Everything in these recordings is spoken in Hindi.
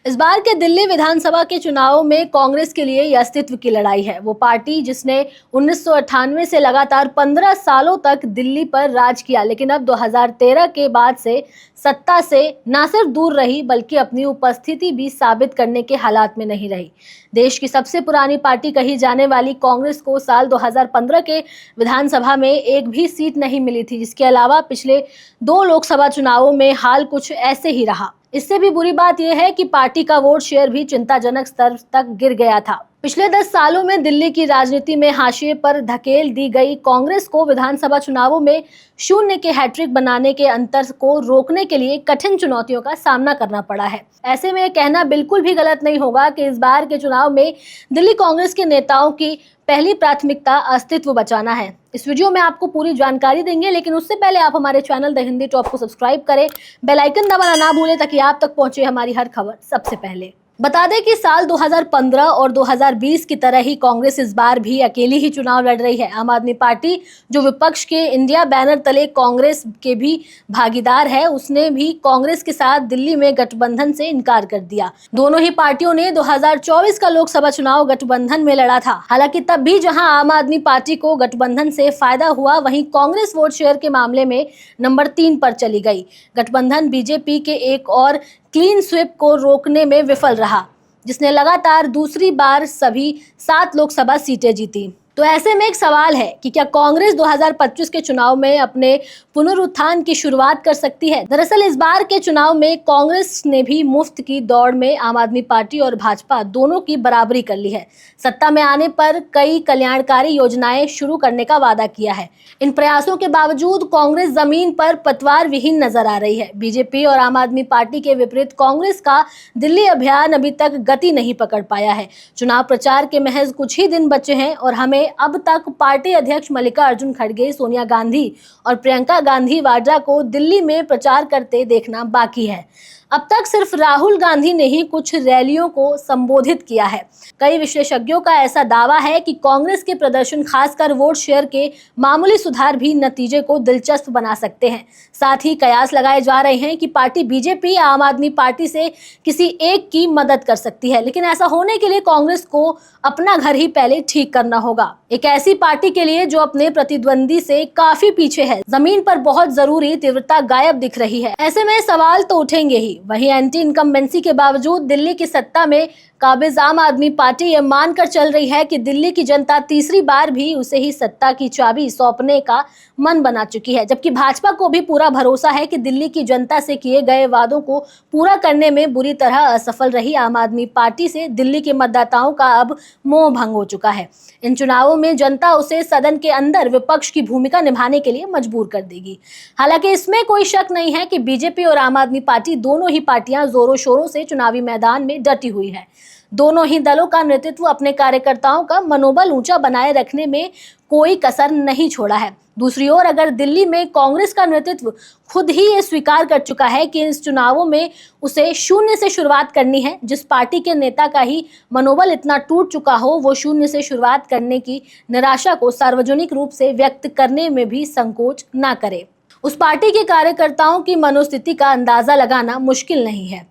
इस बार के दिल्ली विधानसभा के चुनाव में कांग्रेस के लिए ये अस्तित्व की लड़ाई है। वो पार्टी जिसने कांग्रेस के लिए ये अस्तित्व की लड़ाई है। वो पार्टी जिसने 1998 से लगातार 15 सालों तक दिल्ली पर राज किया, लेकिन अब 2013 के बाद से सत्ता से न सिर्फ दूर रही बल्कि अपनी उपस्थिति भी साबित करने के हालात में नहीं रही। देश की सबसे पुरानी पार्टी कही जाने वाली कांग्रेस को साल 2015 के विधानसभा में एक भी सीट नहीं मिली थी, जिसके अलावा पिछले 2 लोकसभा चुनावों में हाल कुछ ऐसे ही रहा। इससे भी बुरी बात यह है कि पार्टी का वोट शेयर भी चिंताजनक स्तर तक गिर गया था। पिछले 10 सालों में दिल्ली की राजनीति में हाशिए पर धकेल दी गई कांग्रेस को विधानसभा चुनावों में शून्य के हैट्रिक बनाने के अंतर को रोकने के लिए कठिन चुनौतियों का सामना करना पड़ा है। ऐसे में कहना बिल्कुल भी गलत नहीं होगा कि इस बार के चुनाव में दिल्ली कांग्रेस के नेताओं की पहली प्राथमिकता अस्तित्व बचाना है। इस वीडियो में आपको पूरी जानकारी देंगे, लेकिन उससे पहले आप हमारे चैनल द हिंदी टॉप को सब्सक्राइब करें, बेल आइकन दबाना ना भूलें ताकि आप तक पहुंचे हमारी हर खबर सबसे पहले। बता दें कि साल 2015 और 2020 की तरह ही कांग्रेस इस बार भी अकेली ही चुनाव लड़ रही है। आम आदमी पार्टी, जो विपक्ष के इंडिया बैनर तले कांग्रेस के भी भागीदार है, उसने भी कांग्रेस के साथ दिल्ली में गठबंधन से इनकार कर दिया। दोनों ही पार्टियों ने 2024 का लोकसभा चुनाव गठबंधन में लड़ा था। हालांकि तब भी जहां आम आदमी पार्टी को गठबंधन से फायदा हुआ, वहीं कांग्रेस वोट शेयर के मामले में नंबर 3 पर चली गई। गठबंधन बीजेपी के एक और क्लीन स्वीप को रोकने में विफल रहा, जिसने लगातार दूसरी बार सभी 7 लोकसभा सीटें जीती। तो ऐसे में एक सवाल है कि क्या कांग्रेस 2025 के चुनाव में अपने पुनरुत्थान की शुरुआत कर सकती है। दरअसल इस बार के चुनाव में कांग्रेस ने भी मुफ्त की दौड़ में आम आदमी पार्टी और भाजपा दोनों की बराबरी कर ली है। सत्ता में आने पर कई कल्याणकारी योजनाएं शुरू करने का वादा किया है। इन प्रयासों के बावजूद कांग्रेस जमीन पर पतवार विहीन नजर आ रही है। बीजेपी और आम आदमी पार्टी के विपरीत कांग्रेस का दिल्ली अभियान अभी तक गति नहीं पकड़ पाया है। चुनाव प्रचार के महज कुछ ही दिन बचे हैं और हमें अब तक पार्टी अध्यक्ष मल्लिकार्जुन खड़गे, सोनिया गांधी और प्रियंका गांधी वाड्रा को दिल्ली में प्रचार करते देखना बाकी है। अब तक सिर्फ राहुल गांधी ने ही कुछ रैलियों को संबोधित किया है। कई विशेषज्ञों का ऐसा दावा है कि कांग्रेस के प्रदर्शन, खासकर वोट शेयर के मामूली सुधार भी नतीजे को दिलचस्प बना सकते हैं। साथ ही कयास लगाए जा रहे हैं कि पार्टी बीजेपी या आम आदमी पार्टी से किसी एक की मदद कर सकती है, लेकिन ऐसा होने के लिए कांग्रेस को अपना घर ही पहले ठीक करना होगा। एक ऐसी पार्टी के लिए जो अपने प्रतिद्वंदी से काफी पीछे है, जमीन पर बहुत जरूरी तीव्रता गायब दिख रही है। ऐसे में सवाल तो उठेंगे ही। वहीं एंटी इनकम्बेंसी के बावजूद दिल्ली की सत्ता में काबिज आम आदमी पार्टी ये मानकर चल रही है कि दिल्ली की जनता तीसरी बार भी उसे ही सत्ता की चाबी सौंपने का मन बना चुकी है, जबकि भाजपा को भी पूरा भरोसा है कि दिल्ली की जनता से किए गए वादों को पूरा करने में बुरी तरह असफल रही आम आदमी पार्टी से दिल्ली के मतदाताओं का अब मोह भंग हो चुका है। इन चुनावों में जनता उसे सदन के अंदर विपक्ष की भूमिका निभाने के लिए मजबूर कर देगी। हालांकि इसमें कोई शक नहीं है कि बीजेपी और आम आदमी पार्टी, दोनों ही पार्टियां जोरों शोरों से चुनावी मैदान में डटी हुई है। दोनों ही दलों का नेतृत्व अपने कार्यकर्ताओं का मनोबल ऊंचा बनाए रखने में कोई कसर नहीं छोड़ा है। दूसरी ओर अगर दिल्ली में कांग्रेस का नेतृत्व खुद ही ये स्वीकार कर चुका है कि इस चुनावों में उसे शून्य से शुरुआत करनी है, जिस पार्टी के नेता का ही मनोबल इतना टूट चुका हो, वो शून्य से शुरुआत करने की निराशा को सार्वजनिक रूप से व्यक्त करने में भी संकोच ना करे। उस पार्टी के कार्यकर्ताओं की मनोस्थिति का अंदाजा लगाना मुश्किल नहीं है।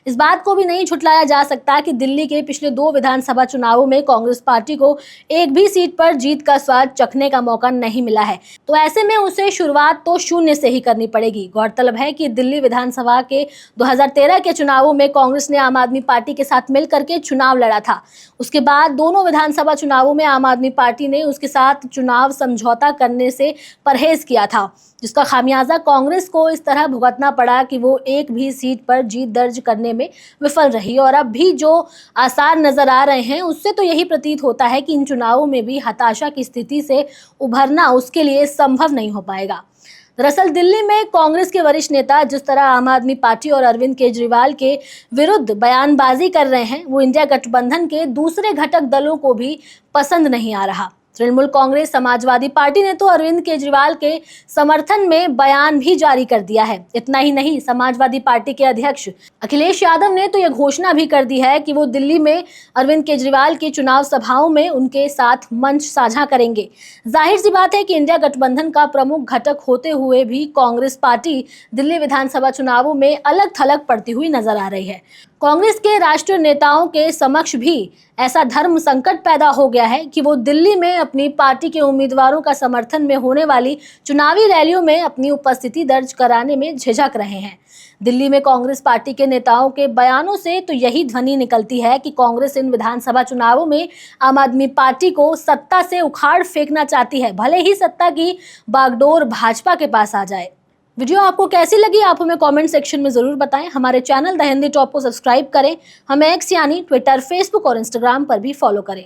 इस बात को भी नहीं झुठलाया जा सकता कि दिल्ली के पिछले 2 विधानसभा चुनावों में कांग्रेस पार्टी को एक भी सीट पर जीत का स्वाद चखने का मौका नहीं मिला है। तो ऐसे में उसे शुरुआत तो शून्य से ही करनी पड़ेगी। गौरतलब है कि दिल्ली विधानसभा के 2013 के चुनावों में कांग्रेस ने आम आदमी पार्टी के साथ मिलकर के चुनाव लड़ा था। उसके बाद दोनों विधानसभा चुनावों में आम आदमी पार्टी ने उसके साथ चुनाव समझौता करने से परहेज किया था, जिसका खामियाजा कांग्रेस को इस तरह भुगतना पड़ा कि वो एक भी सीट पर जीत दर्ज करने में विफल रही। और अब भी जो आसार नजर आ रहे हैं, उससे तो यही प्रतीत होता है कि इन चुनावों में भी हताशा की स्थिति से उभरना उसके लिए संभव नहीं हो पाएगा। दरअसल दिल्ली में कांग्रेस के वरिष्ठ नेता जिस तरह आम आदमी पार्टी और अरविंद केजरीवाल के विरुद्ध बयानबाजी कर रहे हैं, वो इंडिया गठबंधन के दूसरे घटक दलों को भी पसंद नहीं आ रहा। तृणमूल कांग्रेस समाजवादी पार्टी ने तो अरविंद केजरीवाल के समर्थन में बयान भी जारी कर दिया है। इतना ही नहीं, समाजवादी पार्टी के अध्यक्ष अखिलेश यादव ने तो यह घोषणा भी कर दी है कि वो दिल्ली में अरविंद केजरीवाल की चुनाव सभाओं में उनके साथ मंच साझा करेंगे। जाहिर सी बात है कि इंडिया गठबंधन का प्रमुख घटक होते हुए भी कांग्रेस पार्टी दिल्ली विधानसभा चुनावों में अलग थलग पड़ती हुई नजर आ रही है। कांग्रेस के राष्ट्रीय नेताओं के समक्ष भी ऐसा धर्म संकट पैदा हो गया है कि वो दिल्ली में अपनी पार्टी के उम्मीदवारों का समर्थन में होने वाली चुनावी रैलियों में अपनी उपस्थिति दर्ज कराने में झिझक रहे हैं। दिल्ली में कांग्रेस पार्टी के नेताओं के बयानों से तो यही ध्वनि निकलती है कि कांग्रेस इन विधानसभा चुनावों में आम आदमी पार्टी को सत्ता से उखाड़ फेंकना चाहती है, भले ही सत्ता की बागडोर भाजपा के पास आ जाए। वीडियो आपको कैसी लगी आप हमें कमेंट सेक्शन में जरूर बताएं। हमारे चैनल द हिंदी टॉप को सब्सक्राइब करें। हमें एक्स यानी ट्विटर, फेसबुक और इंस्टाग्राम पर भी फॉलो करें।